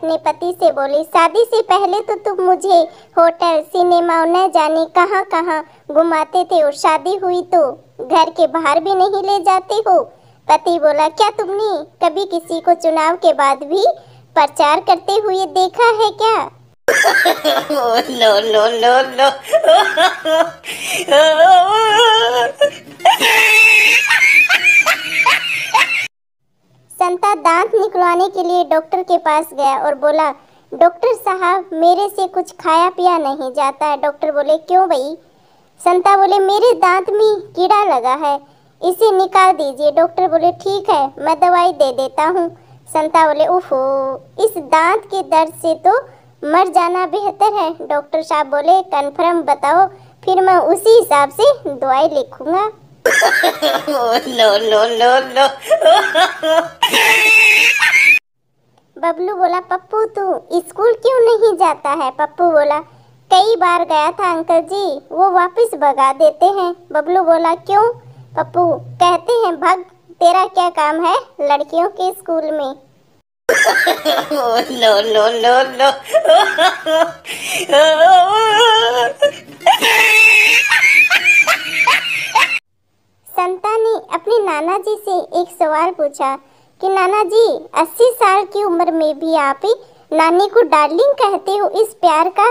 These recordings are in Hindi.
अपने पति से बोली, शादी से पहले तो तुम मुझे होटल, सिनेमा और न जाने कहाँ कहाँ घुमाते थे और शादी हुई तो घर के बाहर भी नहीं ले जाते हो। पति बोला, क्या तुमने कभी किसी को चुनाव के बाद भी प्रचार करते हुए देखा है क्या? No no no no. Santa दांत निकलवाने के लिए डॉक्टर के पास गया और बोला, डॉक्टर साहब मेरे से कुछ खाया पिया नहीं जाता है। डॉक्टर बोले, क्यों भाई? संता बोले, मेरे दांत में कीड़ा लगा है, इसे निकाल दीजिए। डॉक्टर बोले, ठीक है, मैं दवाई दे देता हूँ। संता बोले, ओहो, इस दांत के दर्द से तो मर जाना बेहतर है। डॉक्टर साहब बोले, कन्फर्म बताओ, फिर मैं उसी हिसाब से दवाई लिखूंगा। No no no no. Bablu बोला, पप्पू तू स्कूल क्यों नहीं जाता है? पप्पू बोला, कई बार गया था अंकल जी, वो वापस भगा देते हैं। बबलू बोला, क्यों? पप्पू कहते हैं, भग, तेरा क्या काम है लड़कियों के स्कूल में? No no no no. Santa ने अपने नाना जी से एक सवाल पूछा कि नाना जी, 80 साल की उम्र में भी आप नानी को डार्लिंग कहते हो, इस प्यार का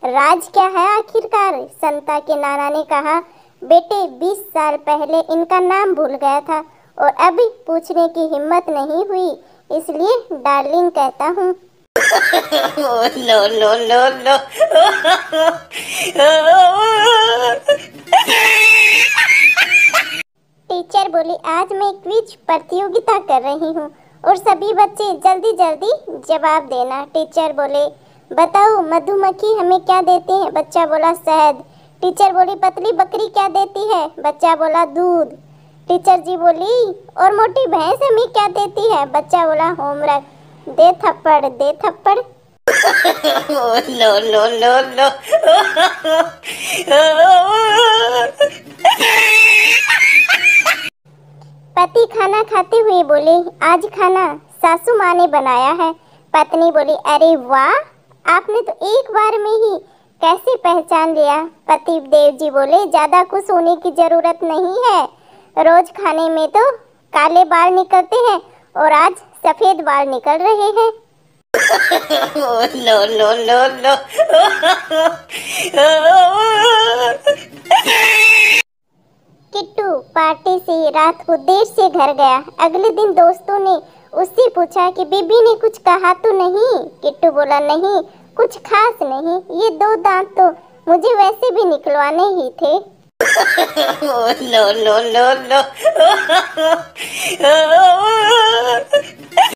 राज क्या है आखिरकार? संता के नाना ने कहा, बेटे 20 साल पहले इनका नाम भूल गया था और अभी पूछने की हिम्मत नहीं हुई, इसलिए डार्लिंग कहता हूँ। No no no no. Teacher बोली, आज मैं क्विज प्रतियोगिता कर रही हूँ और सभी बच्चे जल्दी जल्दी जवाब देना। टीचर बोले, बताओ मधुमक्खी हमें क्या देती है? बच्चा बोला, शहद। टीचर बोली, पतली बकरी क्या देती है? बच्चा बोला, दूध। टीचर जी बोली, और मोटी भैंस हमें क्या देती है? बच्चा बोला, होमवर्क। दे थप्पड़, दे थप्पड़। No no no no. पति खाना खाते हुए बोले, आज खाना सासू माँ ने बनाया है। पत्नी बोली, अरे वाह, आपने तो एक बार में ही कैसे पहचान लिया? पति देव जी बोले, ज्यादा कुछ होने की जरूरत नहीं है, रोज खाने में तो काले बाल निकलते हैं और आज सफेद बाल निकल रहे हैं। No no no no. Kittu party से रात को देर से घर गया। अगले दिन दोस्तों ने उससे पूछा कि बीबी ने कुछ कहा तो नहीं? किट्टू बोला, नहीं, कुछ खास नहीं, ये 2 दांत तो मुझे वैसे भी निकलवाने ही थे। No no no no.